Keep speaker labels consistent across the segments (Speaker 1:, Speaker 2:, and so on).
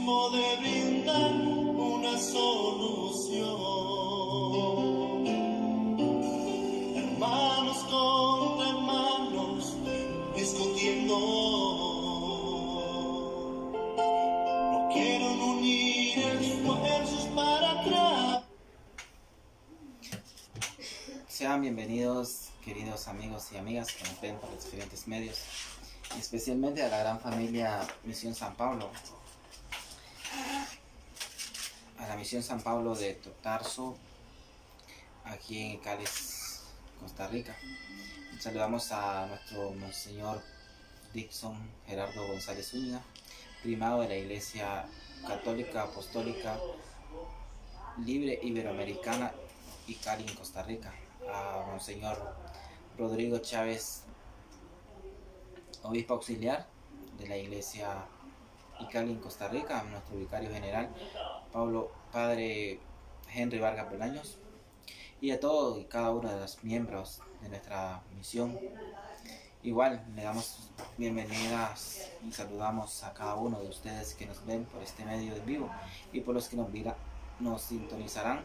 Speaker 1: próximo de brindar una solución. Hermanos contra hermanos discutiendo, no quieren unir esfuerzos para atrás.
Speaker 2: Sean bienvenidos, queridos amigos y amigas que nos ven por los diferentes medios, y especialmente a la gran familia Misión San Pablo, a la Misión San Pablo de Tarso, aquí en Cali, Costa Rica. Saludamos a nuestro Monseñor Dixon Gerardo González Zúñiga, primado de la Iglesia Católica Apostólica Libre Iberoamericana y Cali en Costa Rica, a Monseñor Rodrigo Chávez, obispo auxiliar de la Iglesia Cali en Costa Rica, a nuestro vicario general Padre Henry Vargas Bolaños, y a todos y cada uno de los miembros de nuestra misión. Igual le damos bienvenidas y saludamos a cada uno de ustedes que nos ven por este medio en vivo y por los que nos sintonizarán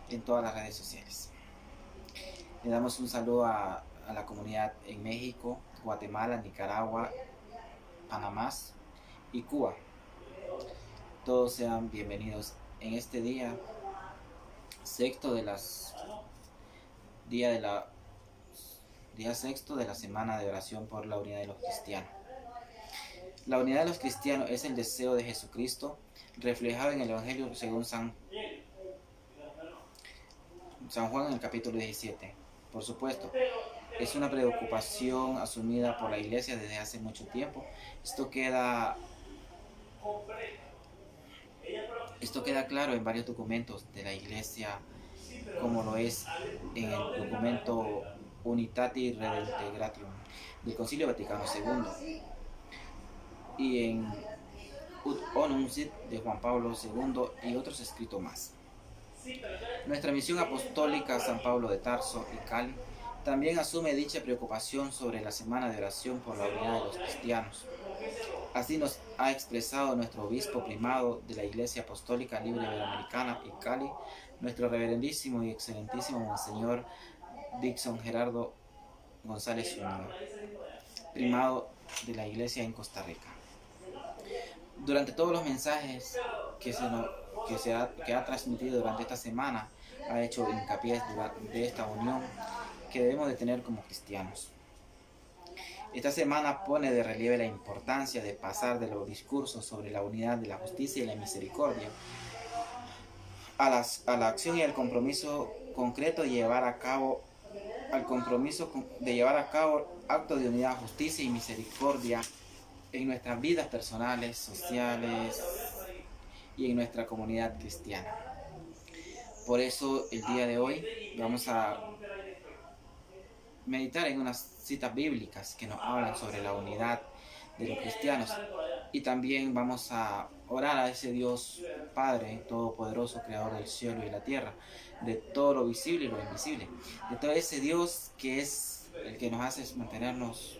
Speaker 2: en todas las redes sociales. Le damos un saludo a la comunidad en México, Guatemala, Nicaragua, Panamá y Cuba. Todos sean bienvenidos en este día sexto de la semana de oración por la unidad de los cristianos. La unidad de los cristianos es el deseo de Jesucristo reflejado en el Evangelio según San Juan en el capítulo 17. Por supuesto, es una preocupación asumida por la Iglesia desde hace mucho tiempo. Esto queda claro en varios documentos de la Iglesia, como lo es en el documento Unitatis Redemptionis del Concilio Vaticano II y en Ut Onuncit de Juan Pablo II y otros escritos más. Nuestra misión apostólica San Pablo de Tarso y Cali también asume dicha preocupación sobre la semana de oración por la unidad de los cristianos. Así nos ha expresado nuestro obispo primado de la Iglesia Apostólica Libre Iberoamericana y Cali, nuestro reverendísimo y excelentísimo Monseñor Dixon Gerardo González Zúñiga, primado de la Iglesia en Costa Rica. Durante todos los mensajes que ha transmitido durante esta semana, ha hecho hincapié de esta unión que debemos de tener como cristianos. Esta semana pone de relieve la importancia de pasar de los discursos sobre la unidad de la justicia y la misericordia a la acción y al compromiso concreto de llevar a cabo actos de unidad, justicia y misericordia en nuestras vidas personales, sociales y en nuestra comunidad cristiana. Por eso el día de hoy vamos a meditar en unas citas bíblicas que nos hablan sobre la unidad de los cristianos, y también vamos a orar a ese Dios Padre Todopoderoso, Creador del cielo y la tierra, de todo lo visible y lo invisible, de todo ese Dios que es el que nos hace mantenernos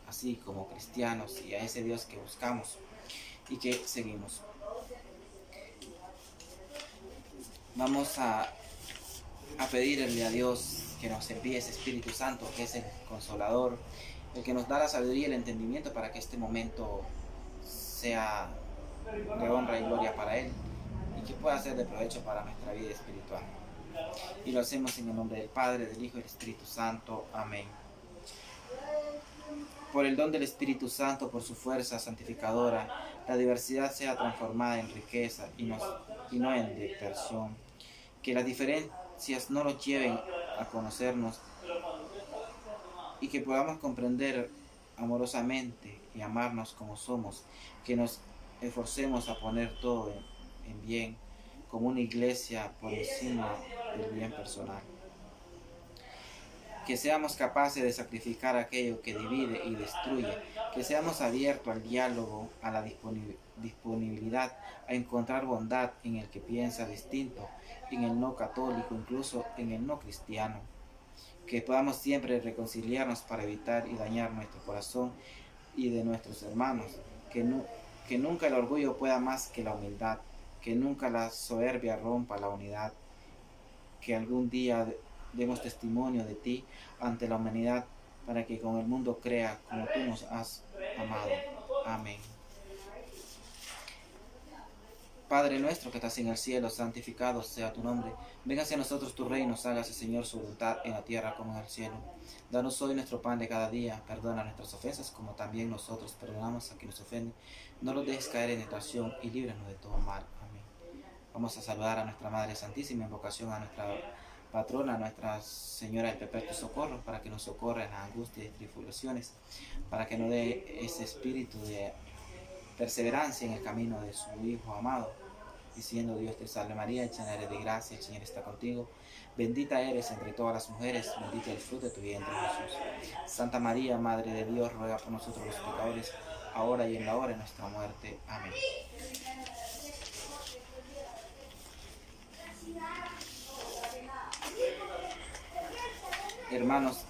Speaker 2: así como cristianos, y a ese Dios que buscamos y que seguimos. Vamos a pedirle a Dios que nos envíe ese Espíritu Santo, que es el Consolador, el que nos da la sabiduría y el entendimiento para que este momento sea de honra y gloria para Él y que pueda ser de provecho para nuestra vida espiritual. Y lo hacemos en el nombre del Padre, del Hijo y del Espíritu Santo. Amén. Por el don del Espíritu Santo, por su fuerza santificadora, la diversidad sea transformada en riqueza y no en dispersión. Que las diferencias no nos lleven a conocernos y que podamos comprender amorosamente y amarnos como somos. Que nos esforcemos a poner todo en bien, como una iglesia por encima del bien personal. Que seamos capaces de sacrificar aquello que divide y destruye, que seamos abiertos al diálogo, a la disponibilidad, a encontrar bondad en el que piensa distinto, en el no católico, incluso en el no cristiano. Que podamos siempre reconciliarnos para evitar y dañar nuestro corazón y de nuestros hermanos, que Que nunca el orgullo pueda más que la humildad, que nunca la soberbia rompa la unidad, que algún día demos testimonio de ti ante la humanidad, para que con el mundo crea como tú nos has amado. Amén. Padre nuestro que estás en el cielo, santificado sea tu nombre. Venga hacia nosotros tu reino, hágase Señor su voluntad en la tierra como en el cielo. Danos hoy nuestro pan de cada día, perdona nuestras ofensas como también nosotros perdonamos a quien nos ofende. No nos dejes caer en tentación y líbranos de todo mal. Amén. Vamos a saludar a nuestra Madre Santísima, invocación a nuestra patrona, Nuestra Señora del Perpetuo Socorro, para que nos socorra en las angustias y tribulaciones, para que nos dé ese espíritu de perseverancia en el camino de su Hijo amado, diciendo: Dios te salve María, llena eres de gracia, el Señor está contigo, bendita eres entre todas las mujeres, bendito el fruto de tu vientre Jesús. Santa María, Madre de Dios, ruega por nosotros los pecadores, ahora y en la hora de nuestra muerte. Amén. Hermanos,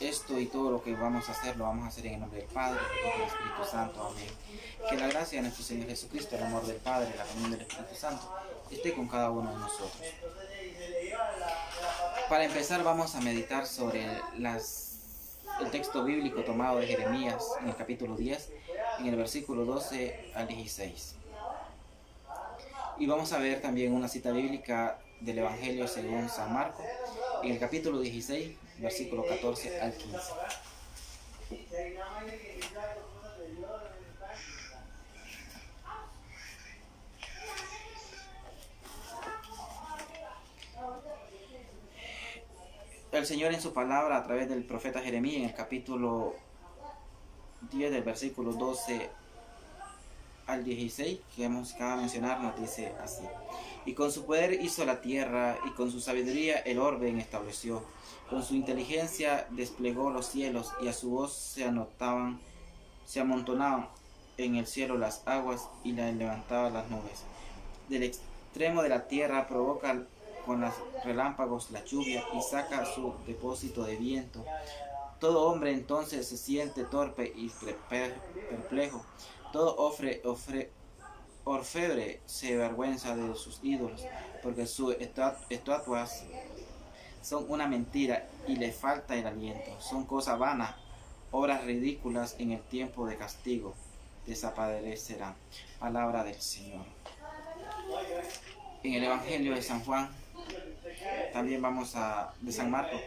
Speaker 2: esto y todo lo que vamos a hacer, lo vamos a hacer en el nombre del Padre, del Hijo y del Espíritu Santo. Amén. Que la gracia de nuestro Señor Jesucristo, el amor del Padre, la comunión del Espíritu Santo, esté con cada uno de nosotros. Para empezar, vamos a meditar sobre el texto bíblico tomado de Jeremías en el capítulo 10, en el versículo 12 al 16. Y vamos a ver también una cita bíblica del Evangelio según San Marcos, en el capítulo 16, versículo 14 al 15. El Señor en su palabra a través del profeta Jeremías en el capítulo 10 del versículo 12 al 16 que acaba de mencionar nos dice así: y con su poder hizo la tierra, y con su sabiduría el orden estableció, con su inteligencia desplegó los cielos, y a su voz se amontonaban en el cielo las aguas, y la levantaba las nubes. Del extremo de la tierra provoca con los relámpagos la lluvia, y saca su depósito de viento. Todo hombre entonces se siente torpe y perplejo. Todo orfebre se avergüenza de sus ídolos, porque sus estatuas son una mentira y le falta el aliento. Son cosas vanas, obras ridículas en el tiempo de castigo. Desaparecerán. Palabra del Señor. En el Evangelio de San Juan, también de San Marcos,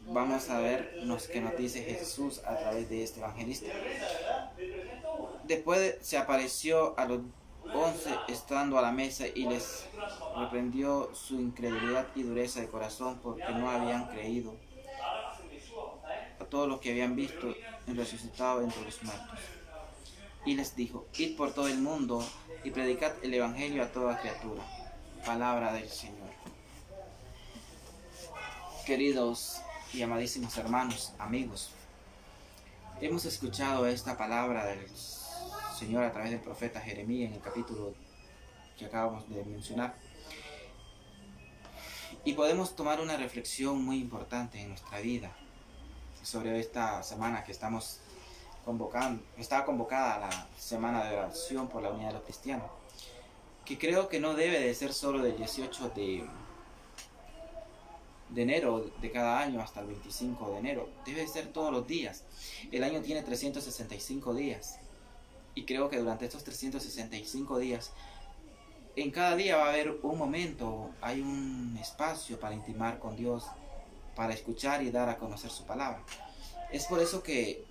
Speaker 2: vamos a ver lo que nos dice Jesús a través de este evangelista. Después se apareció a los 11 estando a la mesa y les reprendió su incredulidad y dureza de corazón, porque no habían creído a todos los que habían visto el resucitado entre los muertos. Y les dijo: id por todo el mundo y predicad el evangelio a toda criatura. Palabra del Señor. Queridos y amadísimos hermanos, amigos, hemos escuchado esta palabra del Señor a través del profeta Jeremías en el capítulo que acabamos de mencionar, y podemos tomar una reflexión muy importante en nuestra vida sobre esta semana que está convocada la semana de oración por la unidad de los cristianos, que creo que no debe de ser solo del 18 de enero de cada año hasta el 25 de enero, debe ser todos los días. El año tiene 365 días, y creo que durante estos 365 días, en cada día va a haber un momento, hay un espacio para intimar con Dios, para escuchar y dar a conocer su palabra. Es por eso que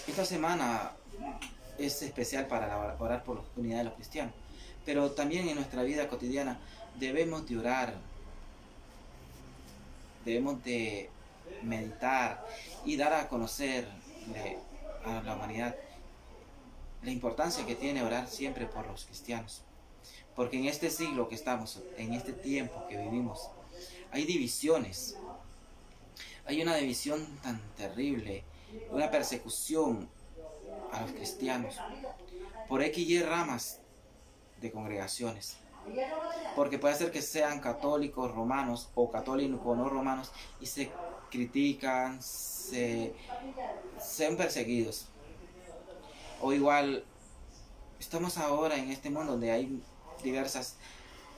Speaker 2: esta semana es especial para orar por la unidad de los cristianos, pero también en nuestra vida cotidiana debemos de orar, debemos de meditar y dar a conocer a la humanidad la importancia que tiene orar siempre por los cristianos, porque en este siglo que estamos, en este tiempo que vivimos, hay divisiones, hay una división tan terrible, una persecución a los cristianos por X y ramas de congregaciones, porque puede ser que sean católicos romanos o católicos no romanos y se critican, sean perseguidos. O igual, estamos ahora en este mundo donde hay diversas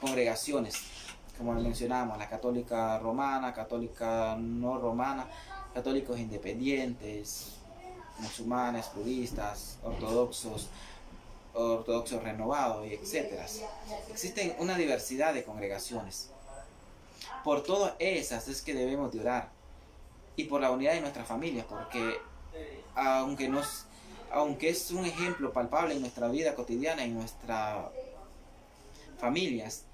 Speaker 2: congregaciones, como mencionamos, la católica romana, católica no romana, católicos independientes, musulmanes, budistas, ortodoxos, ortodoxos renovados, y etcétera. Existen una diversidad de congregaciones. Por todas esas es que debemos de orar, y por la unidad de nuestra familia, porque aunque aunque es un ejemplo palpable en nuestra vida cotidiana, en nuestras familias,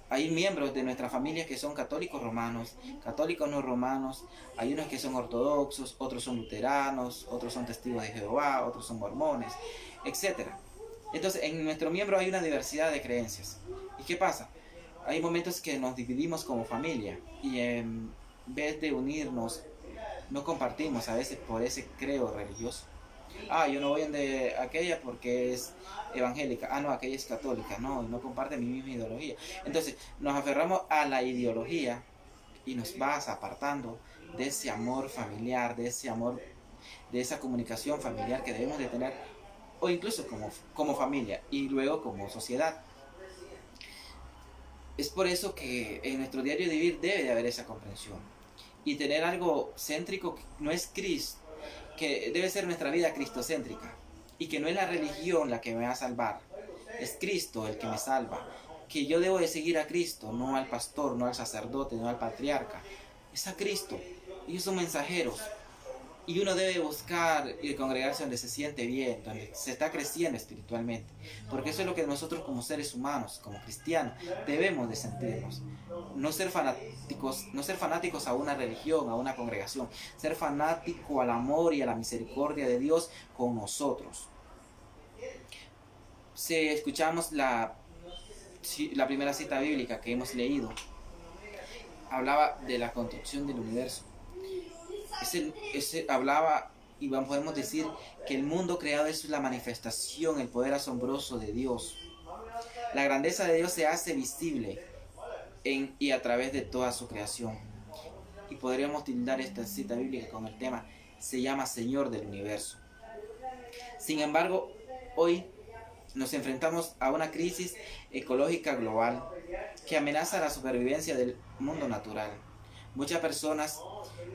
Speaker 2: hay miembros de nuestra familia que son católicos romanos, católicos no romanos, hay unos que son ortodoxos, otros son luteranos, otros son testigos de Jehová, otros son mormones, etcétera. Entonces, en nuestro miembro hay una diversidad de creencias. ¿Y qué pasa? Hay momentos que nos dividimos como familia y en vez de unirnos, no compartimos a veces por ese creo religioso. Yo no voy de aquella porque es evangélica. No, aquella es católica. No comparte mi misma ideología. Entonces, nos aferramos a la ideología y nos vas apartando de ese amor familiar, de ese amor, de esa comunicación familiar que debemos de tener, o incluso como familia y luego como sociedad. Es por eso que en nuestro diario de vivir debe de haber esa comprensión y tener algo céntrico que no es Cristo, que debe ser nuestra vida cristocéntrica y que no es la religión la que me va a salvar, es Cristo el que me salva, que yo debo de seguir a Cristo, no al pastor, no al sacerdote, no al patriarca, es a Cristo. Ellos son mensajeros y uno debe buscar y congregarse donde se siente bien, donde se está creciendo espiritualmente, porque eso es lo que nosotros como seres humanos, como cristianos, debemos de sentirnos. No ser fanáticos a una religión, a una congregación, ser fanático al amor y a la misericordia de Dios con nosotros. Si escuchamos la primera cita bíblica que hemos leído, hablaba de la construcción del universo. Ese hablaba, y podemos decir que el mundo creado es la manifestación, el poder asombroso de Dios. La grandeza de Dios se hace visible en y a través de toda su creación. Y podríamos tildar esta cita bíblica con el tema, se llama Señor del Universo. Sin embargo, hoy nos enfrentamos a una crisis ecológica global que amenaza la supervivencia del mundo natural. Muchas personas,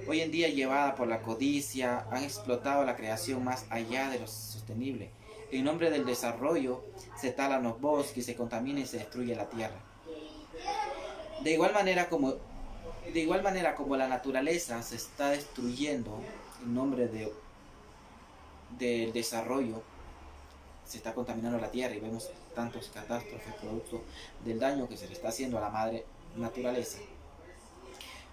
Speaker 2: hoy en día llevadas por la codicia, han explotado la creación más allá de lo sostenible. En nombre del desarrollo, se talan los bosques, se contamina y se destruye la tierra. De igual manera como la naturaleza se está destruyendo en nombre del desarrollo, se está contaminando la tierra y vemos tantos catástrofes producto del daño que se le está haciendo a la madre naturaleza.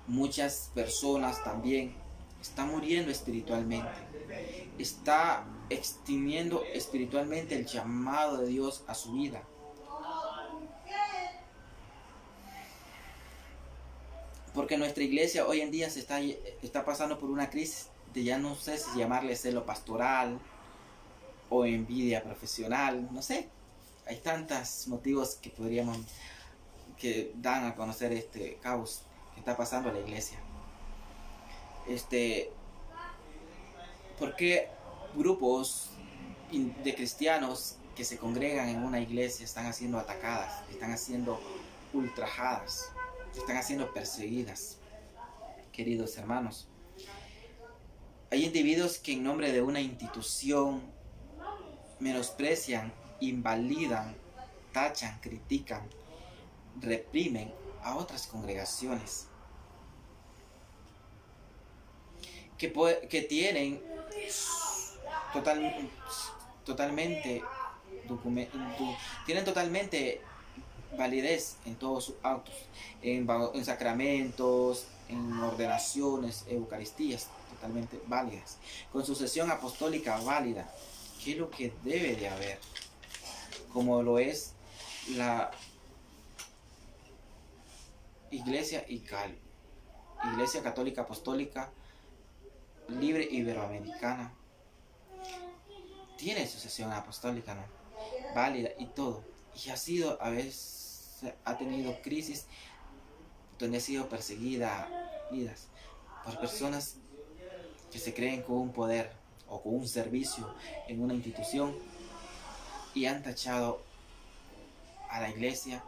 Speaker 2: Muchas personas también están muriendo espiritualmente, está extinguiendo espiritualmente el llamado de Dios a su vida. Porque nuestra iglesia hoy en día está pasando por una crisis de, ya no sé si llamarle celo pastoral o envidia profesional, no sé. Hay tantos motivos que dan a conocer este caos que está pasando a la iglesia. ¿Por qué grupos de cristianos que se congregan en una iglesia están siendo atacadas, están siendo ultrajadas, están siendo perseguidas? Queridos hermanos, hay individuos que en nombre de una institución menosprecian, invalidan, tachan, critican, reprimen a otras congregaciones que tienen totalmente validez en todos sus actos, en sacramentos, en ordenaciones, eucaristías totalmente válidas, con sucesión apostólica válida, que es lo que debe de haber, como lo es la Iglesia Católica Apostólica Libre Iberoamericana. Tiene sucesión apostólica, ¿no? Válida y todo. Y a veces ha tenido crisis donde ha sido perseguida por personas que se creen con un poder, o con un servicio en una institución y han tachado a la iglesia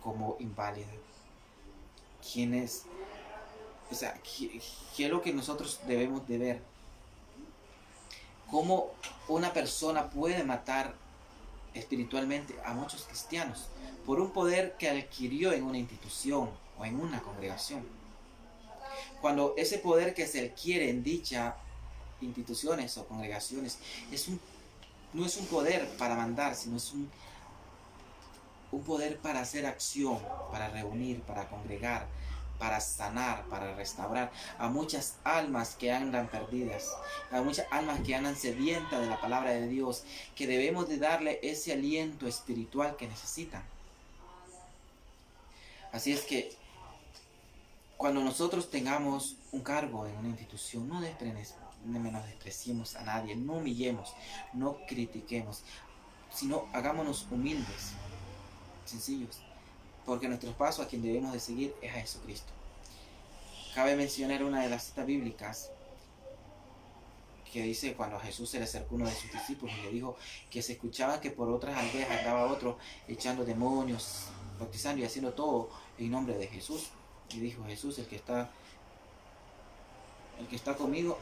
Speaker 2: como inválida. ¿Quién es? O sea, ¿qué es lo que nosotros debemos de ver? ¿Cómo una persona puede matar espiritualmente a muchos cristianos por un poder que adquirió en una institución o en una congregación? Cuando ese poder que se adquiere en dichas instituciones o congregaciones no es un poder para mandar, sino es un poder para hacer acción, para reunir, para congregar, para sanar, para restaurar a muchas almas que andan perdidas, a muchas almas que andan sedientas de la palabra de Dios, que debemos de darle ese aliento espiritual que necesitan. Así es que cuando nosotros tengamos un cargo en una institución, no menospreciemos a nadie, no humillemos, no critiquemos, sino hagámonos humildes, sencillos, porque nuestro paso a quien debemos de seguir es a Jesucristo. Cabe mencionar una de las citas bíblicas que dice cuando a Jesús se le acercó uno de sus discípulos y le dijo que se escuchaba que por otras aldeas andaba otro echando demonios, bautizando y haciendo todo en nombre de Jesús. Y dijo Jesús, el que está conmigo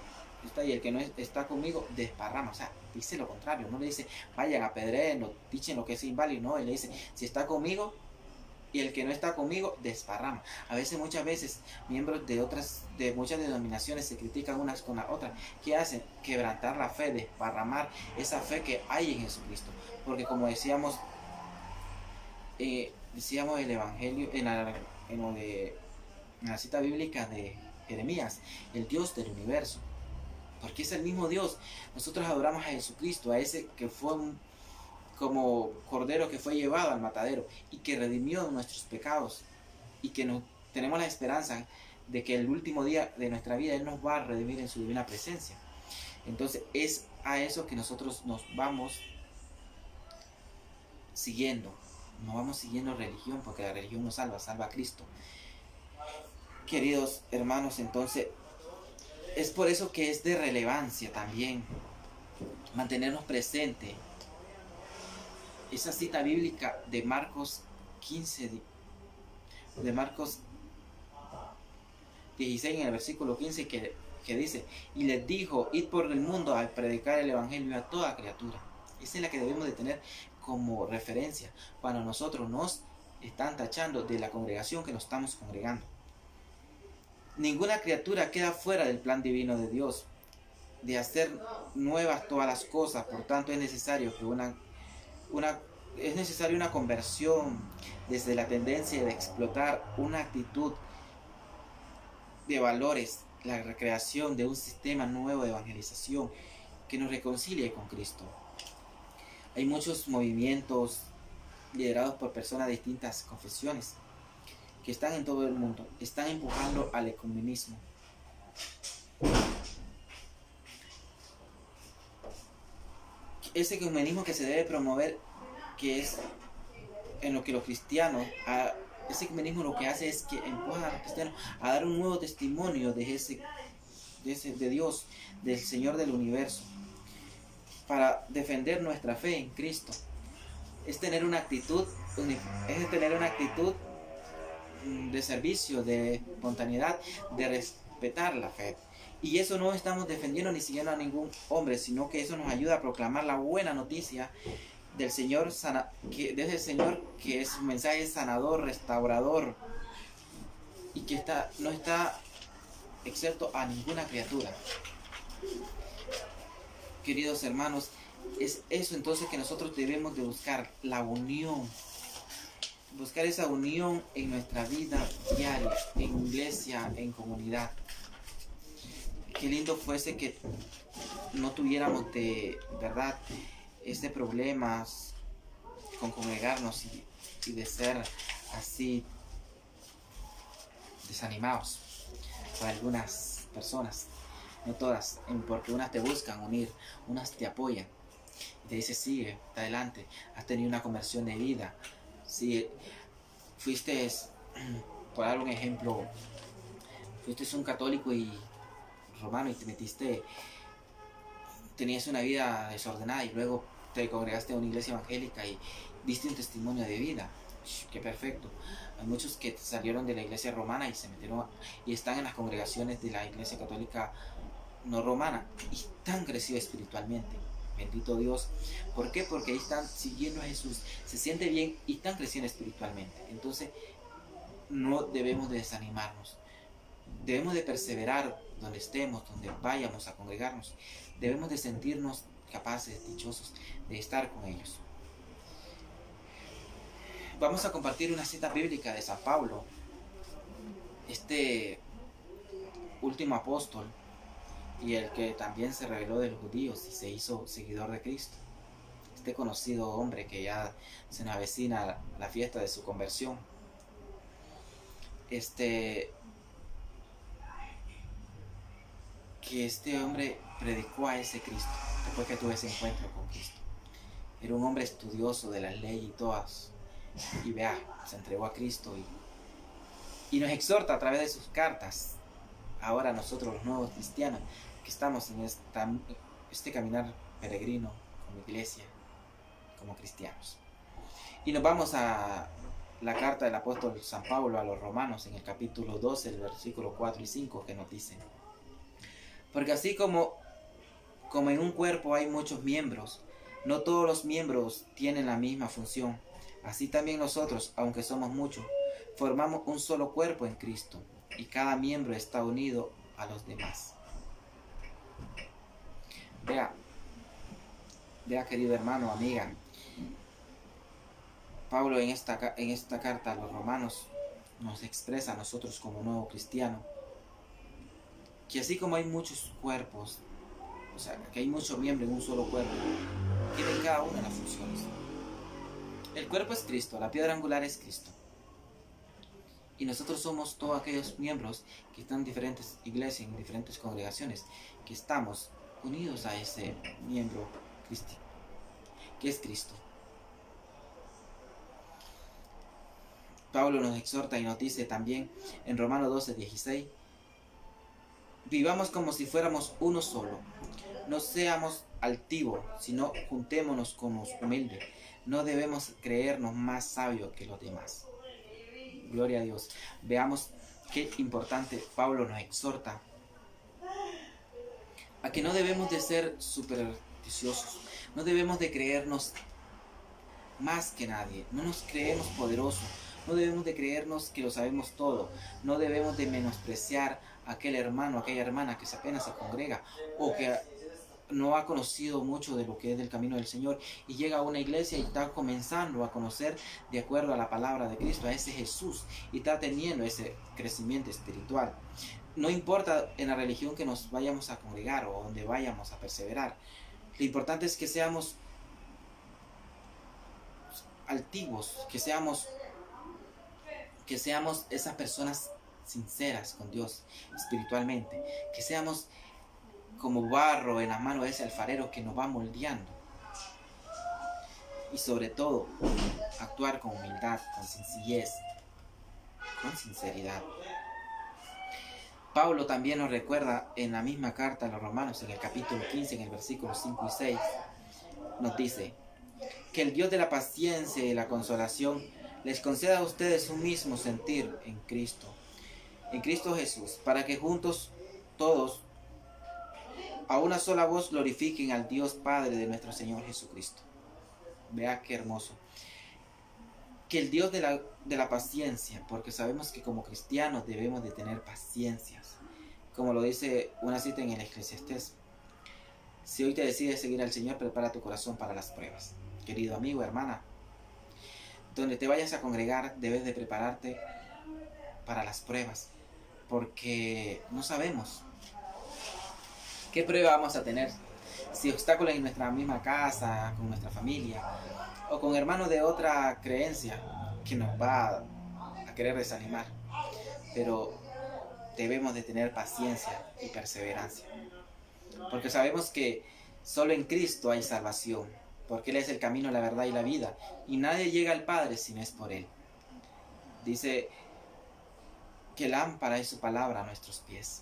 Speaker 2: está, y el que no está conmigo desparrama. O sea, dice lo contrario, no le dice vayan a pedreen, dichen lo que es inválido, no, él le dice si está conmigo, y el que no está conmigo desparrama. Muchas veces miembros de muchas denominaciones se critican unas con las otras. ¿Qué hacen? Quebrantar la fe, desparramar esa fe que hay en Jesucristo. Porque como decíamos el evangelio en la cita bíblica de Jeremías, el Dios del universo, porque es el mismo Dios. Nosotros adoramos a Jesucristo, a ese que fue como cordero que fue llevado al matadero y que redimió nuestros pecados, y que tenemos la esperanza de que el último día de nuestra vida Él nos va a redimir en su divina presencia. Entonces es a eso que nosotros nos vamos siguiendo. No vamos siguiendo religión, porque la religión no salva a Cristo. Queridos hermanos, entonces es por eso que es de relevancia también mantenernos presentes esa cita bíblica de Marcos 15, de Marcos 16 en el versículo 15 que dice, y les dijo, id por el mundo a predicar el evangelio a toda criatura. Esa es la que debemos de tener como referencia cuando nosotros nos están tachando de la congregación que nos estamos congregando. Ninguna criatura queda fuera del plan divino de Dios de hacer nuevas todas las cosas. Por tanto es necesario que una conversión desde la tendencia de explotar una actitud de valores, la recreación de un sistema nuevo de evangelización que nos reconcilie con Cristo. Hay muchos movimientos liderados por personas de distintas confesiones que están en todo el mundo, están empujando al ecumenismo. Ese ecumenismo que se debe promover, que es en lo que los cristianos, ese ecumenismo lo que hace es que empuja a los cristianos a dar un nuevo testimonio de Dios, del Señor del universo, para defender nuestra fe en Cristo. Es tener una actitud de servicio, de espontaneidad, de respetar la fe. Y eso no estamos defendiendo ni siguiendo a ningún hombre, sino que eso nos ayuda a proclamar la buena noticia del Señor, desde el Señor, que es un mensaje sanador, restaurador, y que no está excepto a ninguna criatura. Queridos hermanos, es eso entonces que nosotros debemos de buscar, la unión. Buscar esa unión en nuestra vida diaria, en iglesia, en comunidad. Qué lindo fuese que no tuviéramos de verdad problemas con congregarnos y de ser así desanimados por algunas personas, no todas, porque unas te buscan unir, unas te apoyan y te dicen sigue, adelante, has tenido una conversión de vida. Si fuiste, por dar un ejemplo, fuiste un católico y romano y te metiste tenías una vida desordenada y luego te congregaste a una iglesia evangélica y diste un testimonio de vida. ¡Qué perfecto! Hay muchos que salieron de la iglesia romana y se metieron y están en las congregaciones de la iglesia católica no romana y están crecidos espiritualmente. Bendito Dios. ¿Por qué? Porque ahí están siguiendo a Jesús, se siente bien y están creciendo espiritualmente. Entonces no debemos de desanimarnos. Debemos de perseverar donde estemos, donde vayamos a congregarnos. Debemos de sentirnos capaces, dichosos de estar con ellos. Vamos a compartir una cita bíblica de San Pablo, este último apóstol y el que también se reveló de los judíos y se hizo seguidor de Cristo. Este conocido hombre que ya se nos avecina la fiesta de su conversión. Que este hombre predicó a ese Cristo después que tuvo ese encuentro con Cristo. Era un hombre estudioso de la ley y todas. Y vea, se entregó a Cristo y nos exhorta a través de sus cartas. Ahora nosotros los nuevos cristianos que estamos en este caminar peregrino como iglesia, como cristianos. Y nos vamos a la carta del apóstol San Pablo a los romanos en el capítulo 12, el versículo 4 y 5 que nos dice: porque así como en un cuerpo hay muchos miembros, no todos los miembros tienen la misma función. Así también nosotros, aunque somos muchos, formamos un solo cuerpo en Cristo, y cada miembro está unido a los demás. Vea querido hermano, amiga, Pablo en esta carta a los romanos nos expresa a nosotros como nuevo cristiano, que así como hay muchos cuerpos, o sea, que hay muchos miembros en un solo cuerpo, tienen cada una de las funciones. El cuerpo es Cristo, la piedra angular es Cristo. Y nosotros somos todos aquellos miembros que están en diferentes iglesias, en diferentes congregaciones, que estamos unidos a ese miembro cristiano, que es Cristo. Pablo nos exhorta y nos dice también en Romanos 12:16: vivamos como si fuéramos uno solo. No seamos altivos, sino juntémonos con los humildes. No debemos creernos más sabios que los demás. Gloria a Dios. Veamos qué importante Pablo nos exhorta a que no debemos de ser supersticiosos. No debemos de creernos más que nadie. No nos creemos poderosos. No debemos de creernos que lo sabemos todo. No debemos de menospreciar a aquel hermano, a aquella hermana que apenas se congrega o que no ha conocido mucho de lo que es del camino del Señor y llega a una iglesia y está comenzando a conocer de acuerdo a la palabra de Cristo, a ese Jesús, y está teniendo ese crecimiento espiritual. No importa en la religión que nos vayamos a congregar o donde vayamos a perseverar, lo importante es que seamos altivos, que seamos esas personas sinceras con Dios espiritualmente, que seamos como barro en la mano de ese alfarero que nos va moldeando. Y sobre todo, actuar con humildad, con sencillez, con sinceridad. Pablo también nos recuerda en la misma carta a los romanos, en el capítulo 15, en el versículo 5 y 6, nos dice: que el Dios de la paciencia y la consolación les conceda a ustedes un mismo sentir en Cristo Jesús, para que juntos todos a una sola voz glorifiquen al Dios Padre de nuestro Señor Jesucristo. Vea qué hermoso. Que el Dios de la paciencia, porque sabemos que como cristianos debemos de tener paciencias, como lo dice una cita en el Eclesiastés: si hoy te decides seguir al Señor, prepara tu corazón para las pruebas. Querido amigo, hermana, donde te vayas a congregar debes de prepararte para las pruebas, porque no sabemos qué prueba vamos a tener, si obstáculos en nuestra misma casa, con nuestra familia, o con hermanos de otra creencia que nos va a querer desanimar. Pero debemos de tener paciencia y perseverancia, porque sabemos que solo en Cristo hay salvación, porque Él es el camino, la verdad y la vida, y nadie llega al Padre si no es por Él. Dice que lámpara es su palabra a nuestros pies.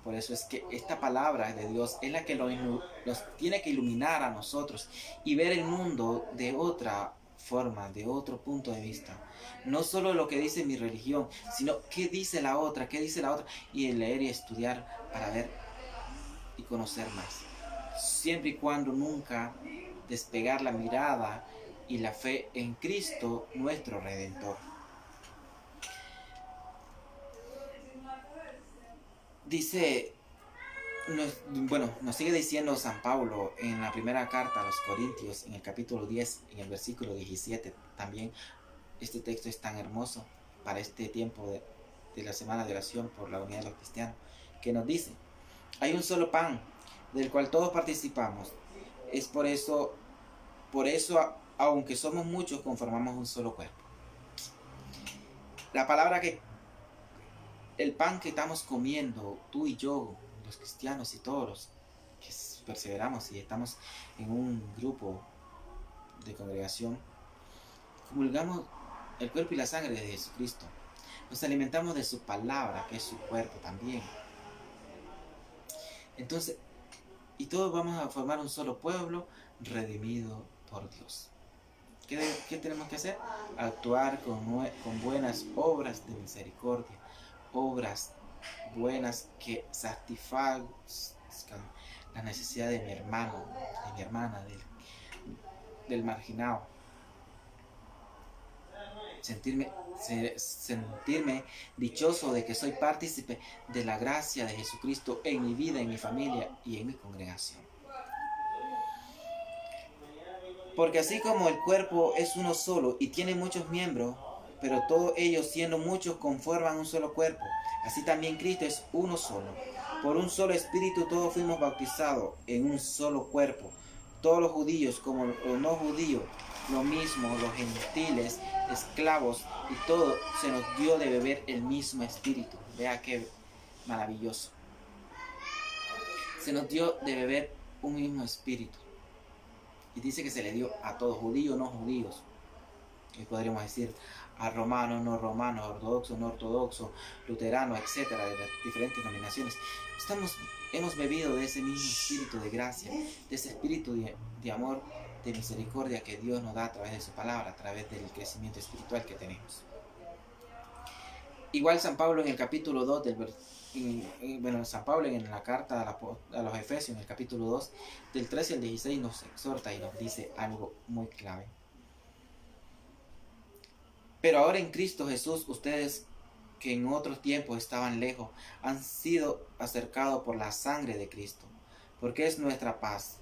Speaker 2: Por eso es que esta palabra de Dios es la que nos tiene que iluminar a nosotros y ver el mundo de otra forma, de otro punto de vista. No solo lo que dice mi religión, sino qué dice la otra, y leer y estudiar para ver y conocer más. Siempre y cuando nunca despegar la mirada y la fe en Cristo, nuestro Redentor. Dice, nos sigue diciendo San Pablo en la primera carta a los Corintios, en el capítulo 10, en el versículo 17. También este texto es tan hermoso para este tiempo de la semana de oración por la unidad de los cristianos, que nos dice: hay un solo pan del cual todos participamos. Es por eso, aunque somos muchos, conformamos un solo cuerpo. La palabra el pan que estamos comiendo, tú y yo, los cristianos y todos los que perseveramos y estamos en un grupo de congregación, comulgamos el cuerpo y la sangre de Jesucristo. Nos alimentamos de su palabra, que es su cuerpo también. Entonces, y todos vamos a formar un solo pueblo redimido por Dios. ¿Qué tenemos que hacer? Actuar con buenas obras de misericordia, obras buenas que satisfagan la necesidad de mi hermano, de mi hermana, del marginado. Sentirme dichoso de que soy partícipe de la gracia de Jesucristo en mi vida, en mi familia y en mi congregación. Porque así como el cuerpo es uno solo y tiene muchos miembros, pero todos ellos siendo muchos conforman un solo cuerpo, así también Cristo es uno solo. Por un solo espíritu todos fuimos bautizados en un solo cuerpo, todos los judíos como los no judíos, lo mismo los gentiles, esclavos, y todo se nos dio de beber el mismo espíritu. Vea qué maravilloso. Se nos dio de beber un mismo espíritu. Y dice que se le dio a todos, judíos, no judíos. Y podríamos decir a romanos, no romanos, ortodoxos, no ortodoxos, luteranos, etcétera, de las diferentes denominaciones. Hemos bebido de ese mismo espíritu de gracia, de ese espíritu de amor, de misericordia que Dios nos da a través de su palabra, a través del crecimiento espiritual que tenemos. Igual San Pablo en el capítulo 2 San Pablo en la carta a los Efesios, en el capítulo 2, del 13 al 16, nos exhorta y nos dice algo muy clave. Pero ahora en Cristo Jesús, ustedes que en otros tiempos estaban lejos, han sido acercados por la sangre de Cristo, porque es nuestra paz.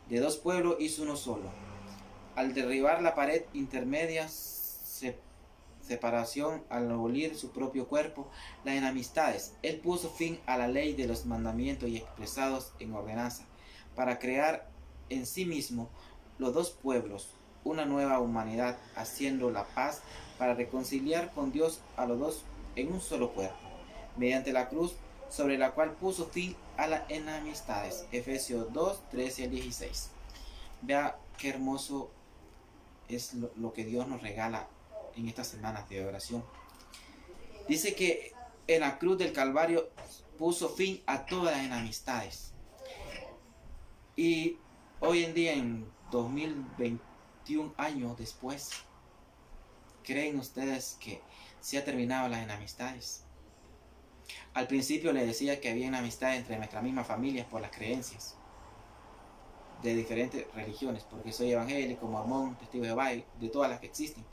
Speaker 2: De dos pueblos hizo uno solo. Al derribar la pared intermedia, separación, al abolir su propio cuerpo, las enemistades, Él puso fin a la ley de los mandamientos y expresados en ordenanza, para crear en sí mismo los dos pueblos, una nueva humanidad, haciendo la paz, para reconciliar con Dios a los dos en un solo cuerpo, mediante la cruz sobre la cual puso fin a las enemistades. Efesios 2, 13 al 16. Vea qué hermoso es lo que Dios nos regala en estas semanas de oración. Dice que en la cruz del Calvario puso fin a todas las enemistades. Y hoy en día, en 2021 años después, ¿creen ustedes que se ha terminado las enemistades? Al principio les decía que había enemistad entre nuestras mismas familias por las creencias de diferentes religiones, porque soy evangélico, mormón, testigo de Jehová, de todas las que existen.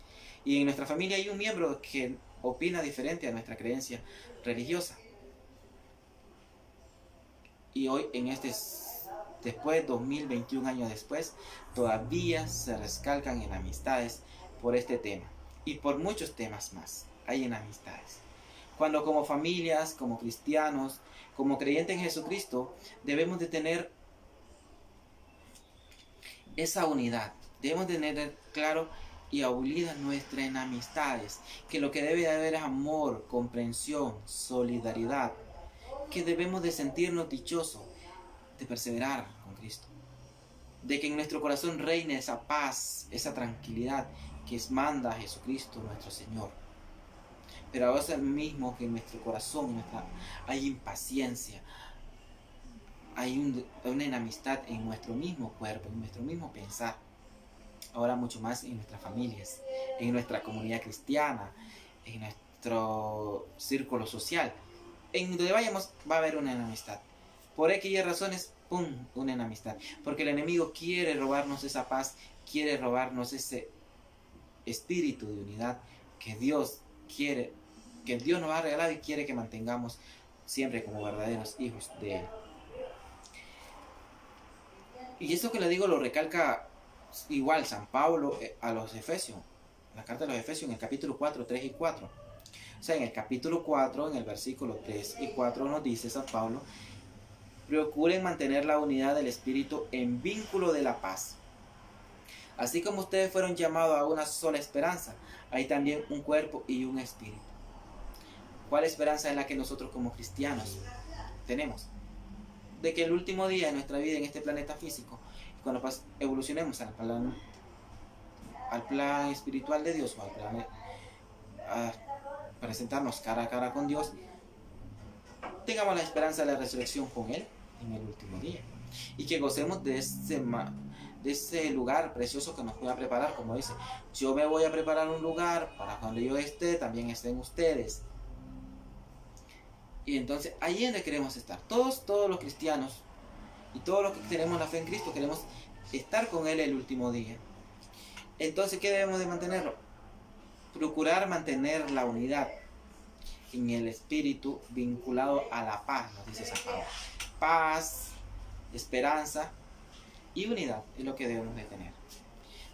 Speaker 2: Y en nuestra familia hay un miembro que opina diferente a nuestra creencia religiosa. Y hoy, después, 2021 años después, todavía se rescalcan enemistades por este tema. Y por muchos temas más hay enemistades. Cuando como familias, como cristianos, como creyentes en Jesucristo, debemos de tener esa unidad. Debemos de tener claro y abolidas nuestras enemistades, que lo que debe de haber es amor, comprensión, solidaridad, que debemos de sentirnos dichosos de perseverar con Cristo, de que en nuestro corazón reine esa paz, esa tranquilidad que manda Jesucristo nuestro Señor. Pero a veces mismo que en nuestro corazón hay impaciencia, hay una enemistad en nuestro mismo cuerpo, en nuestro mismo pensar. Ahora mucho más en nuestras familias, en nuestra comunidad cristiana, en nuestro círculo social. En donde vayamos va a haber una enemistad. Por X y razones, ¡pum!, una enemistad. Porque el enemigo quiere robarnos esa paz, quiere robarnos ese espíritu de unidad que Dios quiere, que Dios nos ha regalado y quiere que mantengamos siempre como verdaderos hijos de Él. Y esto que le digo lo recalca igual San Pablo a los Efesios, la carta de los Efesios en el capítulo 4, 3 y 4. O sea, en el capítulo 4, en el versículo 3 y 4 nos dice San Pablo: procuren mantener la unidad del Espíritu en vínculo de la paz. Así como ustedes fueron llamados a una sola esperanza, hay también un cuerpo y un espíritu. ¿Cuál esperanza es la que nosotros como cristianos tenemos? De que el último día de nuestra vida en este planeta físico, cuando evolucionemos al plan espiritual de Dios, o al plan a presentarnos cara a cara con Dios, tengamos la esperanza de la resurrección con Él en el último día, y que gocemos de ese lugar precioso que nos pueda preparar. Como dice: yo me voy a preparar un lugar para cuando yo esté, también estén ustedes. Y entonces ahí es donde queremos estar todos los cristianos, y todos los que tenemos la fe en Cristo queremos estar con Él el último día. Entonces, ¿qué debemos de mantenerlo? Procurar mantener la unidad en el espíritu vinculado a la paz, nos dice San Pablo. Paz, esperanza y unidad es lo que debemos de tener.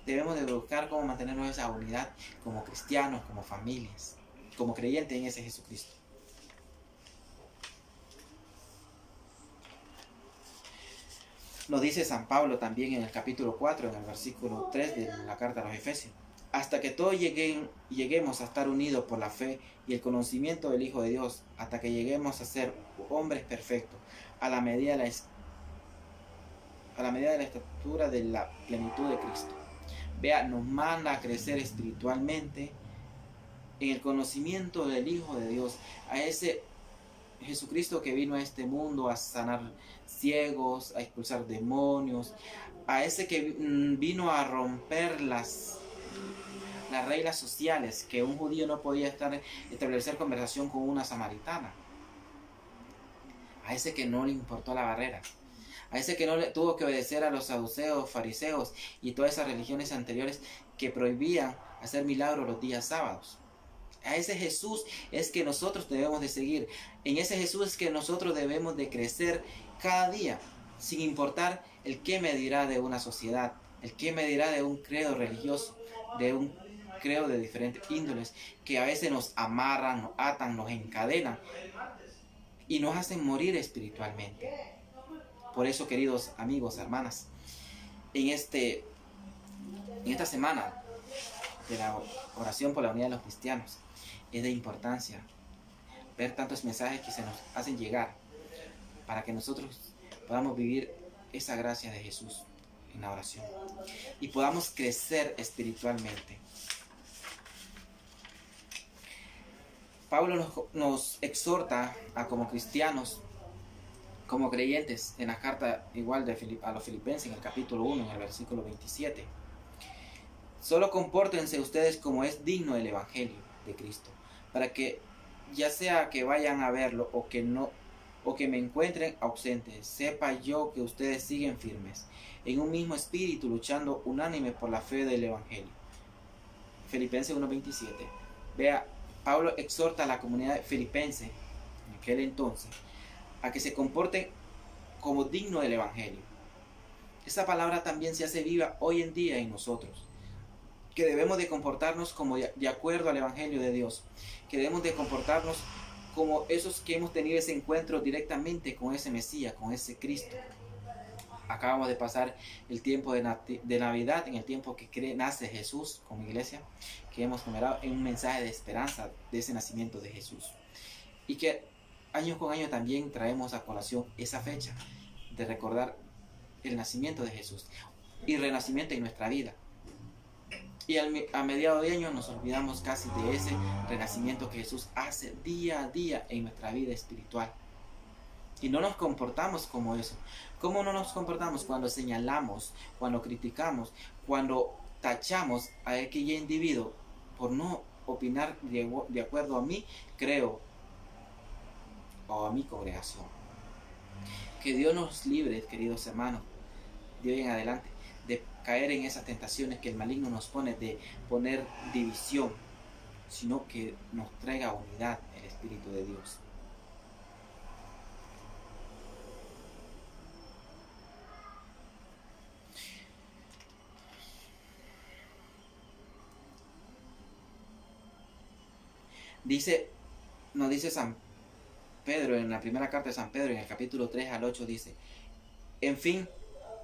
Speaker 2: Debemos de buscar cómo mantenernos esa unidad como cristianos, como familias, como creyentes en ese Jesucristo. Nos dice San Pablo también en el capítulo 4, en el versículo 3 de la carta a los Efesios: hasta que todos lleguemos a estar unidos por la fe y el conocimiento del Hijo de Dios, hasta que lleguemos a ser hombres perfectos, a la medida de la estatura de la plenitud de Cristo. Vea, nos manda a crecer espiritualmente en el conocimiento del Hijo de Dios, a ese Jesucristo que vino a este mundo a sanar ciegos, a expulsar demonios, a ese que vino a romper las reglas sociales, que un judío no podía establecer conversación con una samaritana, a ese que no le importó la barrera, a ese que no le tuvo que obedecer a los saduceos, fariseos y todas esas religiones anteriores que prohibían hacer milagros los días sábados. A ese Jesús es que nosotros debemos de seguir. En ese Jesús es que nosotros debemos de crecer cada día, sin importar el qué me dirá de una sociedad, el qué me dirá de un credo religioso, de un credo de diferentes índoles, que a veces nos amarran, nos atan, nos encadenan y nos hacen morir espiritualmente. Por eso, queridos amigos, hermanas, en esta semana de la oración por la unidad de los cristianos, es de importancia ver tantos mensajes que se nos hacen llegar para que nosotros podamos vivir esa gracia de Jesús en la oración y podamos crecer espiritualmente. Pablo nos exhorta a, como cristianos, como creyentes, en la carta igual a los Filipenses, en el capítulo 1, en el versículo 27. Solo compórtense ustedes como es digno del Evangelio de Cristo, para que ya sea que vayan a verlo o que no, o que me encuentren ausente, sepa yo que ustedes siguen firmes, en un mismo espíritu, luchando unánime por la fe del Evangelio. Filipenses 1:27. Vea, Pablo exhorta a la comunidad filipense en aquel entonces a que se comporten como digno del Evangelio. Esa palabra también se hace viva hoy en día en nosotros, que debemos de comportarnos como de acuerdo al Evangelio de Dios, que debemos de comportarnos como esos que hemos tenido ese encuentro directamente con ese Mesías, con ese Cristo. Acabamos de pasar el tiempo de Navidad, en el tiempo que nace Jesús como iglesia, que hemos conmemorado en un mensaje de esperanza de ese nacimiento de Jesús. Y que año con año también traemos a colación esa fecha de recordar el nacimiento de Jesús y renacimiento en nuestra vida. Y a mediados de año nos olvidamos casi de ese renacimiento que Jesús hace día a día en nuestra vida espiritual. Y no nos comportamos como eso. ¿Cómo no nos comportamos cuando señalamos, cuando criticamos, cuando tachamos a aquel individuo por no opinar de acuerdo a mí, creo, o a mi congregación? Que Dios nos libre, queridos hermanos, de hoy en adelante, de caer en esas tentaciones que el maligno nos pone, de poner división, sino que nos traiga unidad el Espíritu de Dios. Nos dice San Pedro en la primera carta de San Pedro, en el capítulo 3 al 8, dice: en fin,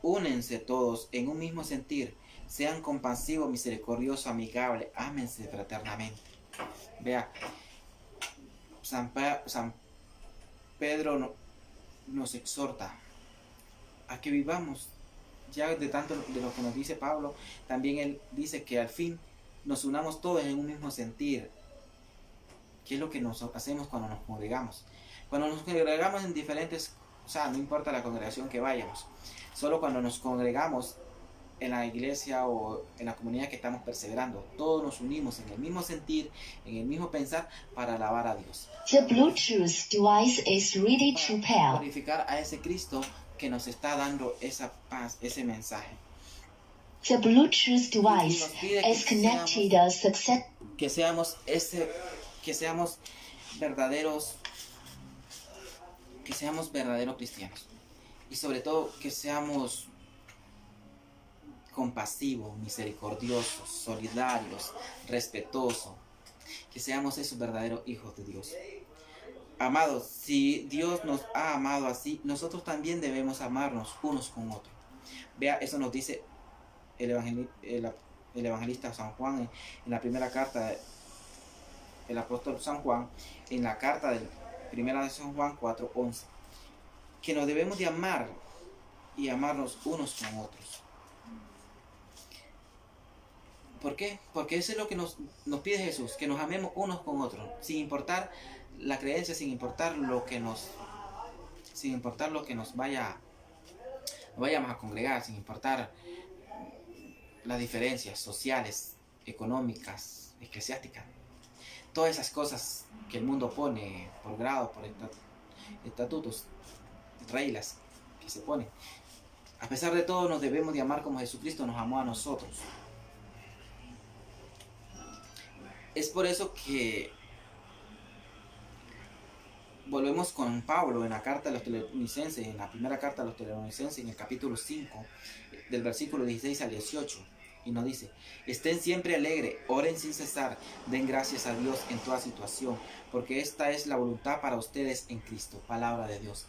Speaker 2: únense todos en un mismo sentir, sean compasivos, misericordiosos, amigables, ámense fraternamente. Vea, San Pedro nos exhorta a que vivamos, ya de tanto de lo que nos dice Pablo, también él dice que al fin nos unamos todos en un mismo sentir. ¿Qué es lo que nos hacemos cuando nos congregamos? Cuando nos congregamos en diferentes, o sea, no importa la congregación que vayamos, solo cuando nos congregamos en la iglesia o en la comunidad que estamos perseverando, todos nos unimos en el mismo sentir, en el mismo pensar, para alabar a Dios.
Speaker 3: The Bluetooth device is ready to pair.
Speaker 2: Glorificar a ese Cristo que nos está dando esa paz, ese mensaje.
Speaker 3: The Bluetooth device is connected success.
Speaker 2: Que seamos verdaderos cristianos, y sobre todo que seamos compasivos, misericordiosos, solidarios, respetuosos, que seamos esos verdaderos hijos de Dios. Amados, si Dios nos ha amado así, nosotros también debemos amarnos unos con otros. Vea, eso nos dice el evangelista San Juan en la primera carta, el apóstol San Juan, en la carta de primera de San Juan 4:11, que nos debemos de amar y amarnos unos con otros. ¿Por qué? Porque eso es lo que nos pide Jesús, que nos amemos unos con otros, sin importar la creencia, sin importar lo que nos vayamos a congregar, sin importar las diferencias sociales, económicas, eclesiásticas, todas esas cosas que el mundo pone por grado, por estatutos, reglas que se ponen. A pesar de todo, nos debemos de amar como Jesucristo nos amó a nosotros. Es por eso que volvemos con Pablo en la carta a los Tesalonicenses, en la primera carta a los Tesalonicenses, en el capítulo 5, del versículo 16 al 18, y nos dice: estén siempre alegres, oren sin cesar, den gracias a Dios en toda situación, porque esta es la voluntad para ustedes en Cristo. Palabra de Dios.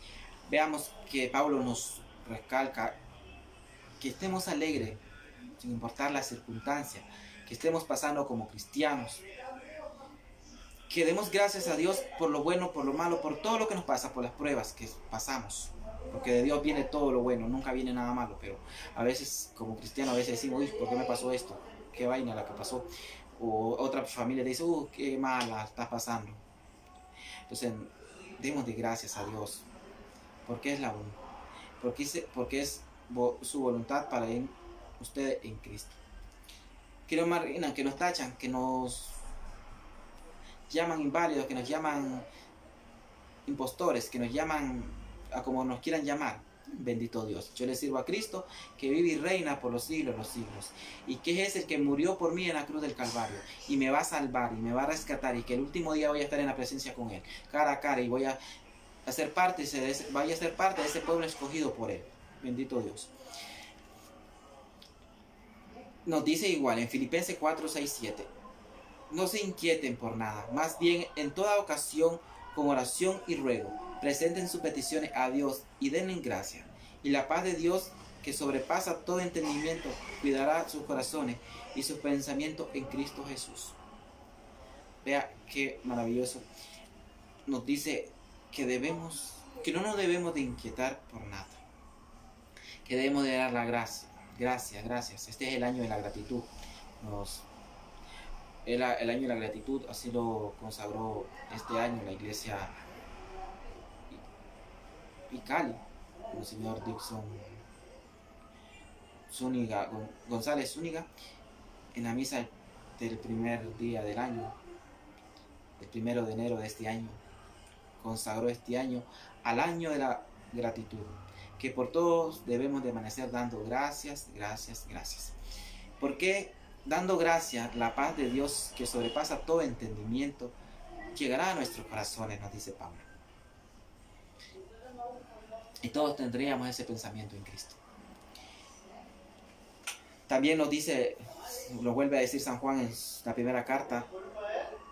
Speaker 2: Veamos que Pablo nos recalca que estemos alegres, sin importar la circunstancia, que estemos pasando como cristianos, que demos gracias a Dios por lo bueno, por lo malo, por todo lo que nos pasa, por las pruebas que pasamos, porque de Dios viene todo lo bueno, nunca viene nada malo. Pero a veces como cristianos, a veces decimos: uy, ¿por qué me pasó esto? Qué vaina la que pasó. O otra familia dice: qué mala está pasando. Entonces demos de gracias a Dios, porque es su voluntad para ustedes en Cristo. Que nos marginan, que nos tachan, que nos llaman inválidos, que nos llaman impostores, que nos llaman a como nos quieran llamar. Bendito Dios. Yo le sirvo a Cristo, que vive y reina por los siglos de los siglos, y que es el que murió por mí en la cruz del Calvario, y me va a salvar, y me va a rescatar, y que el último día voy a estar en la presencia con Él, cara a cara, y voy a ser parte de ese pueblo escogido por Él. Bendito Dios. Nos dice igual en Filipenses 4, 6, 7. No se inquieten por nada, más bien en toda ocasión, con oración y ruego, presenten sus peticiones a Dios y denle gracia. Y la paz de Dios, que sobrepasa todo entendimiento, cuidará sus corazones y sus pensamientos en Cristo Jesús. Vea qué maravilloso. Nos dice que no nos debemos de inquietar por nada, que debemos de dar la gracia. Gracias. Este es el año de la gratitud. El año de la gratitud, así lo consagró este año la iglesia y Cali, Monseñor Dixon González Zúñiga, en la misa del primer día del año, el 1 de enero de este año, consagró este año al año de la gratitud, que por todos debemos de amanecer dando gracias, gracias, gracias. Porque dando gracias, la paz de Dios que sobrepasa todo entendimiento, llegará a nuestros corazones, nos dice Pablo. Y todos tendríamos ese pensamiento en Cristo. También nos dice, lo vuelve a decir San Juan en la primera carta,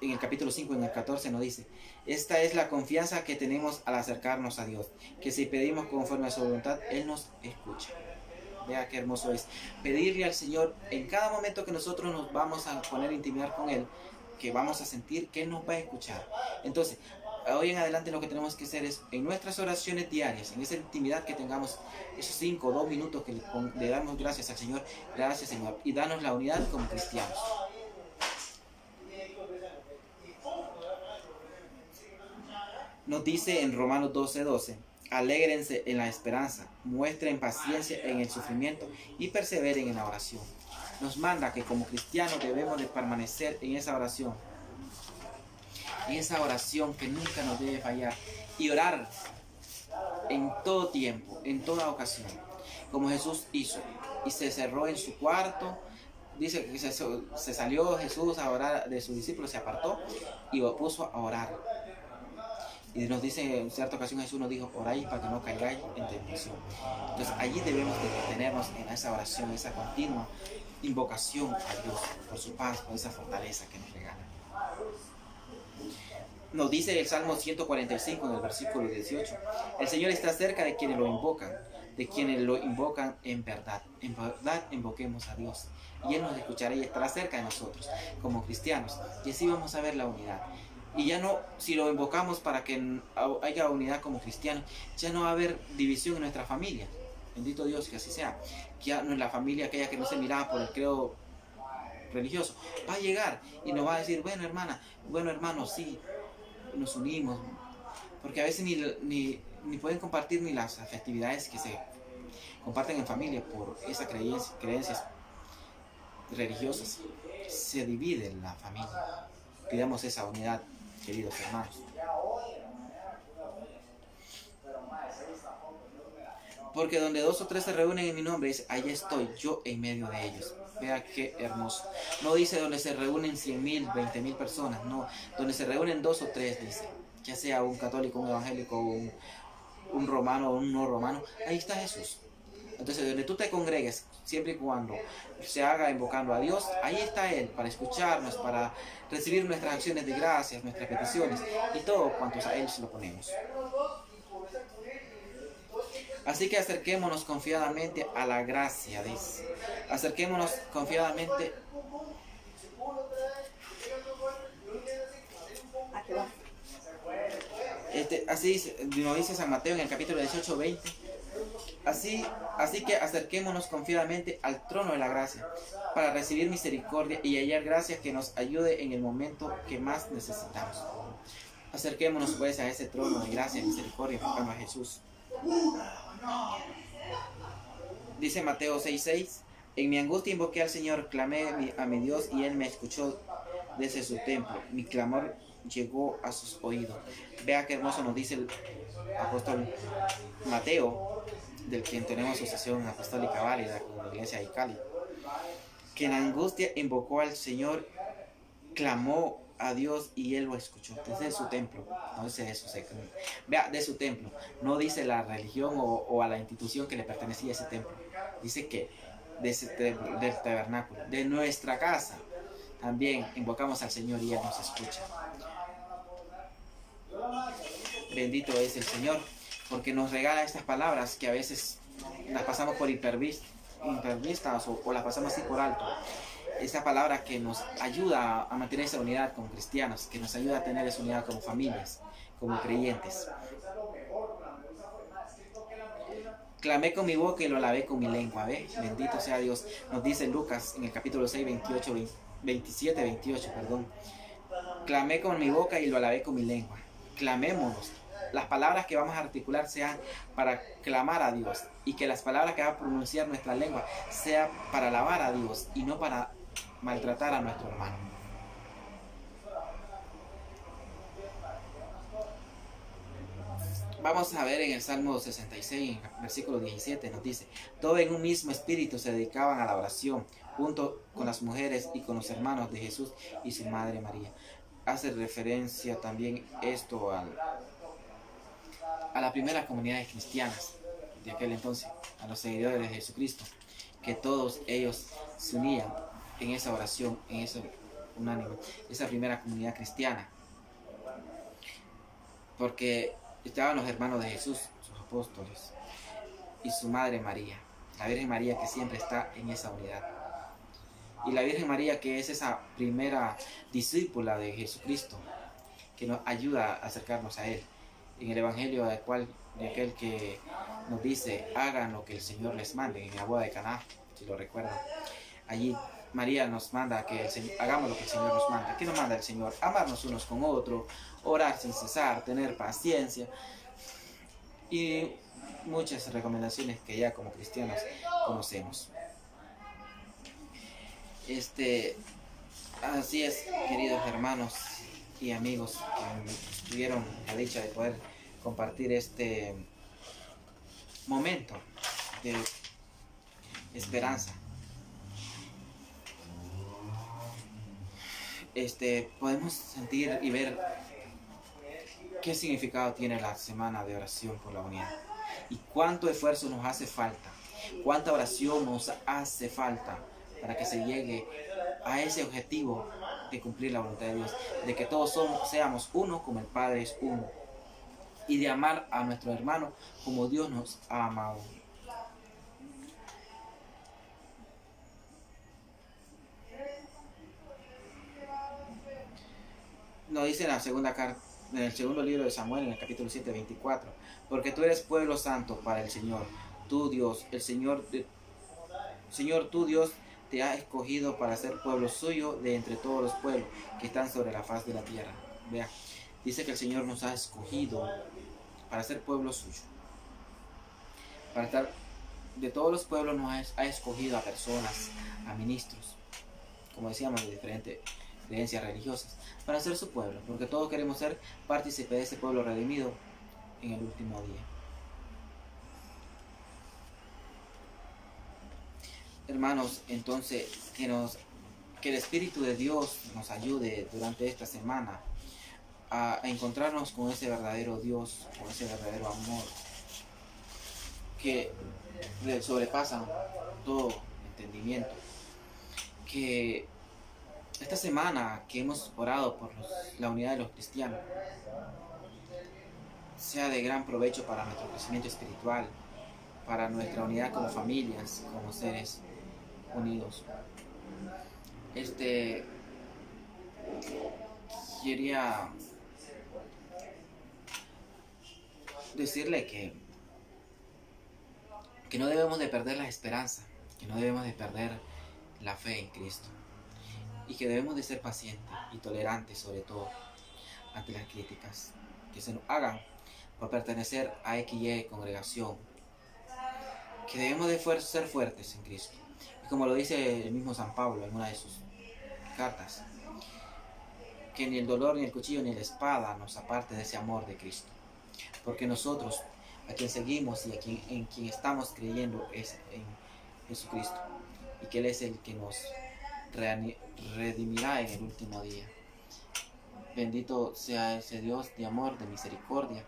Speaker 2: en el capítulo 5, en el 14, nos dice: esta es la confianza que tenemos al acercarnos a Dios, que si pedimos conforme a su voluntad, Él nos escucha. Vea qué hermoso es pedirle al Señor en cada momento que nosotros nos vamos a poner a intimidar con Él, que vamos a sentir que Él nos va a escuchar. Entonces, hoy en adelante lo que tenemos que hacer es, en nuestras oraciones diarias, en esa intimidad que tengamos, esos 5 o 2 minutos que le damos gracias al Señor, gracias Señor, y danos la unidad como cristianos. Nos dice en Romanos 12:12, alégrense en la esperanza, muestren paciencia en el sufrimiento y perseveren en la oración. Nos manda que como cristianos debemos de permanecer en esa oración que nunca nos debe fallar, y orar en todo tiempo, en toda ocasión, como Jesús hizo, y se cerró en su cuarto. Dice que se salió Jesús a orar de sus discípulos, se apartó y puso a orar. Y nos dice en cierta ocasión Jesús nos dijo: oráis para que no caigáis en tentación. Entonces allí debemos de mantenernos en esa oración, esa continua invocación a Dios por su paz, por esa fortaleza que nos regala. Nos dice el Salmo 145 en el versículo 18: el Señor está cerca de quienes lo invocan en verdad. En verdad invoquemos a Dios y Él nos escuchará y estará cerca de nosotros como cristianos, y así vamos a ver la unidad. Y ya no, si lo invocamos para que haya unidad como cristianos, ya no va a haber división en nuestra familia. Bendito Dios que así sea. Que ya no en la familia aquella que no se miraba por el credo religioso va a llegar y nos va a decir: bueno hermana, bueno hermano, sí, nos unimos. Porque a veces ni pueden compartir ni las festividades que se comparten en familia por esas creencias religiosas. Se divide la familia. Pidamos esa unidad, queridos hermanos. Porque donde 2 o 3 se reúnen en mi nombre, dice: allá estoy yo en medio de ellos. Vea qué hermoso. No dice donde se reúnen 100,000, 20,000 personas. No, donde se reúnen 2 o 3, dice. Ya sea un católico, un evangélico, un romano o un no romano. Ahí está Jesús. Entonces, donde tú te congregues, siempre y cuando se haga invocando a Dios, ahí está Él para escucharnos, para recibir nuestras acciones de gracias, nuestras peticiones y todo cuanto a Él se lo ponemos. Así que acerquémonos confiadamente a la gracia, dice. Acerquémonos confiadamente. Así nos dice San Mateo en el capítulo 18, 20. Así que acerquémonos confiadamente al trono de la gracia para recibir misericordia y hallar gracia que nos ayude en el momento que más necesitamos. Acerquémonos pues a ese trono de gracia y misericordia invocando a Jesús. Dice Mateo 6:6: en mi angustia invoqué al Señor, clamé a mi Dios y Él me escuchó desde su templo. Mi clamor llegó a sus oídos. Vea qué hermoso nos dice el apóstol Mateo, del quien tenemos asociación apostólica válida con la iglesia de Cali, que en angustia invocó al Señor, clamó a Dios y Él lo escuchó desde su templo. No dice eso, vea, de su templo. No dice la religión o a la institución que le pertenecía a ese templo. Dice que de ese templo, del tabernáculo, de nuestra casa, también invocamos al Señor y Él nos escucha. Bendito es el Señor, porque nos regala estas palabras que a veces las pasamos por hipervistas o las pasamos así por alto. Esta palabra que nos ayuda a mantener esa unidad como cristianos, que nos ayuda a tener esa unidad como familias, como creyentes. Clamé con mi boca y lo alabé con mi lengua. ¿Ve? Bendito sea Dios. Nos dice Lucas en el capítulo 6, 27, 28. Clamé con mi boca y lo alabé con mi lengua. Clamémonos las palabras que vamos a articular sean para clamar a Dios, y que las palabras que va a pronunciar nuestra lengua sea para alabar a Dios y no para maltratar a nuestro hermano. Vamos a ver en el Salmo 66, versículo 17, nos dice: todo en un mismo espíritu se dedicaban a la oración, junto con las mujeres y con los hermanos de Jesús y su madre María. Hace referencia también esto a las primeras comunidades cristianas de aquel entonces, a los seguidores de Jesucristo, que todos ellos se unían en esa oración, en ese unánime, esa primera comunidad cristiana, porque estaban los hermanos de Jesús, sus apóstoles, y su madre María, la Virgen María, que siempre está en esa unidad. Y la Virgen María, que es esa primera discípula de Jesucristo, que nos ayuda a acercarnos a Él. En el Evangelio de aquel que nos dice: hagan lo que el Señor les mande, en la boda de Caná, si lo recuerdan. Allí María nos manda que hagamos lo que el Señor nos manda. ¿Qué nos manda el Señor? Amarnos unos con otros, orar sin cesar, tener paciencia y muchas recomendaciones que ya como cristianos conocemos. Así es, queridos hermanos y amigos que tuvieron la dicha de poder compartir este momento de esperanza. Podemos sentir y ver qué significado tiene la semana de oración por la unidad y cuánto esfuerzo nos hace falta, cuánta oración nos hace falta para que se llegue a ese objetivo de cumplir la voluntad de Dios, de que todos seamos uno como el Padre es uno, y de amar a nuestro hermano como Dios nos ha amado. Nos dice en la segunda carta, en el segundo libro de Samuel, en el capítulo 7, 24: porque tú eres pueblo santo para el Señor, tu Dios, el Señor tu Dios te ha escogido para ser pueblo suyo de entre todos los pueblos que están sobre la faz de la tierra. Vea, dice que el Señor nos ha escogido para ser pueblo suyo. Para estar de todos los pueblos nos ha escogido a personas, a ministros, como decíamos, de diferentes creencias religiosas, para ser su pueblo, porque todos queremos ser partícipes de ese pueblo redimido en el último día. Hermanos, entonces que el Espíritu de Dios nos ayude durante esta semana a encontrarnos con ese verdadero Dios, con ese verdadero amor que sobrepasa todo entendimiento. Que esta semana que hemos orado por la unidad de los cristianos sea de gran provecho para nuestro crecimiento espiritual, para nuestra unidad como familias, como seres unidos. Quería decirle que no debemos de perder la esperanza, que no debemos de perder la fe en Cristo, y que debemos de ser pacientes y tolerantes, sobre todo ante las críticas que se nos hagan por pertenecer a XY congregación, que debemos de ser fuertes en Cristo. Y como lo dice el mismo San Pablo en una de sus cartas, que ni el dolor, ni el cuchillo, ni la espada nos aparte de ese amor de Cristo. Porque nosotros, a quien seguimos y en quien estamos creyendo, es en Jesucristo. Y que Él es el que nos redimirá en el último día. Bendito sea ese Dios de amor, de misericordia,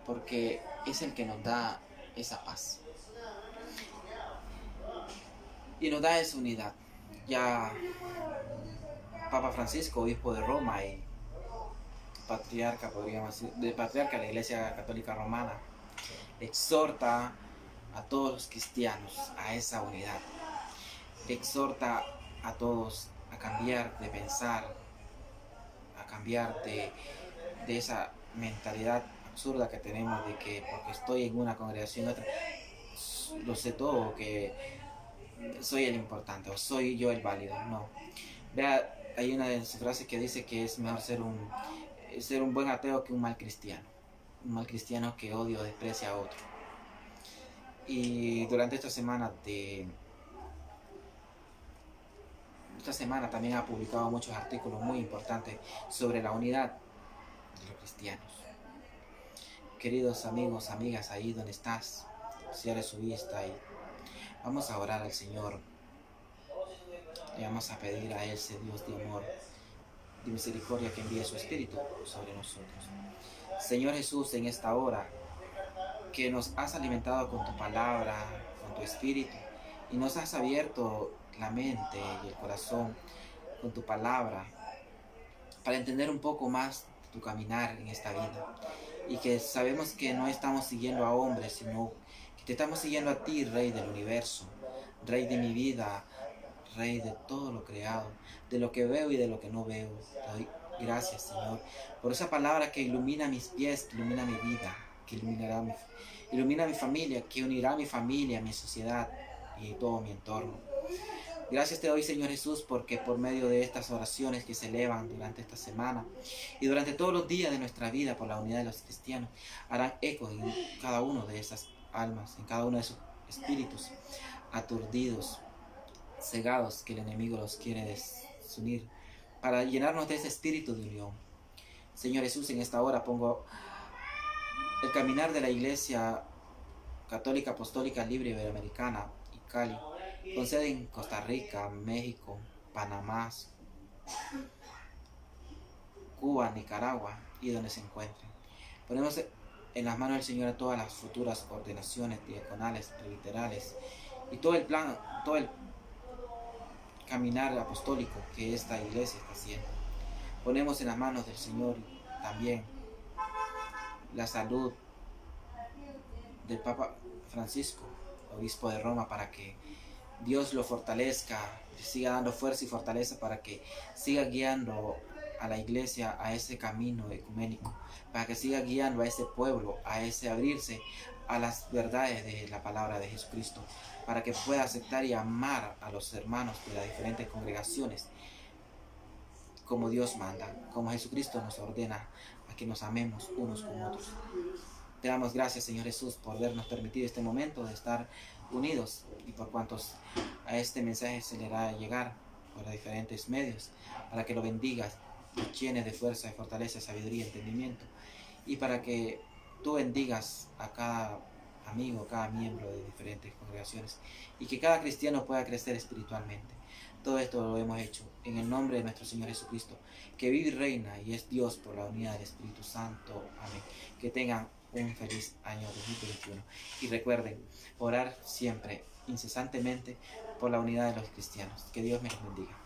Speaker 2: porque es el que nos da esa paz. Y nos da esa unidad. Ya Papa Francisco, obispo de Roma y patriarca, podríamos decir, patriarca de la Iglesia Católica Romana, exhorta a todos los cristianos a esa unidad. Exhorta a todos a cambiar de pensar, a cambiar de esa mentalidad absurda que tenemos de que porque estoy en una congregación otra, lo sé todo, que soy el importante o soy yo el válido. No. Vea, hay una de sus frases que dice que es mejor ser un buen ateo que un mal cristiano. un mal cristiano que odia o desprecia a otro. Y durante esta semana también ha publicado muchos artículos muy importantes sobre la unidad de los cristianos. Queridos amigos, amigas, ahí donde estás, cierre su vista y vamos a orar al Señor. Y vamos a pedir a ese Dios de amor, de misericordia, que envíe su Espíritu sobre nosotros. Señor Jesús, en esta hora que nos has alimentado con tu palabra, con tu Espíritu, y nos has abierto la mente y el corazón con tu palabra para entender un poco más tu caminar en esta vida, y que sabemos que no estamos siguiendo a hombres, sino que te estamos siguiendo a ti, Rey del universo, Rey de mi vida, Rey de todo lo creado, de lo que veo y de lo que no veo. Te doy gracias, Señor, por esa palabra que ilumina mis pies, que ilumina mi vida, que ilumina mi familia, que unirá mi familia, mi sociedad y todo mi entorno. Gracias te doy, Señor Jesús, porque por medio de estas oraciones que se elevan durante esta semana y durante todos los días de nuestra vida por la unidad de los cristianos, harán eco en cada uno de esas almas, en cada uno de esos espíritus aturdidos, cegados, que el enemigo los quiere desunir, para llenarnos de ese espíritu de unión. Señor Jesús, en esta hora pongo el caminar de la Iglesia Católica Apostólica Libre Iberoamericana y Cali, con sede en Costa Rica, México, Panamá, Cuba, Nicaragua y donde se encuentren. Ponemos en las manos del Señor a todas las futuras ordenaciones diaconales, presbiterales y todo el plan, todo el caminar apostólico que esta iglesia está haciendo. Ponemos en las manos del Señor también la salud del Papa Francisco, obispo de Roma, para que Dios lo fortalezca, le siga dando fuerza y fortaleza para que siga guiando a la iglesia a ese camino ecuménico, para que siga guiando a ese pueblo, a ese abrirse a las verdades de la palabra de Jesucristo, para que pueda aceptar y amar a los hermanos de las diferentes congregaciones como Dios manda, como Jesucristo nos ordena a que nos amemos unos con otros. Te damos gracias, Señor Jesús, por habernos permitido este momento de estar unidos y por cuantos a este mensaje se le hará llegar por diferentes medios, para que lo bendigas, lo llenes de fuerza, de fortaleza, sabiduría, entendimiento, y para que tú bendigas a cada amigo, cada miembro de diferentes congregaciones, y que cada cristiano pueda crecer espiritualmente. Todo esto lo hemos hecho en el nombre de nuestro Señor Jesucristo, que vive y reina y es Dios por la unidad del Espíritu Santo. Amén. Que tengan un feliz año 2021. Y recuerden, orar siempre, incesantemente, por la unidad de los cristianos. Que Dios me los bendiga.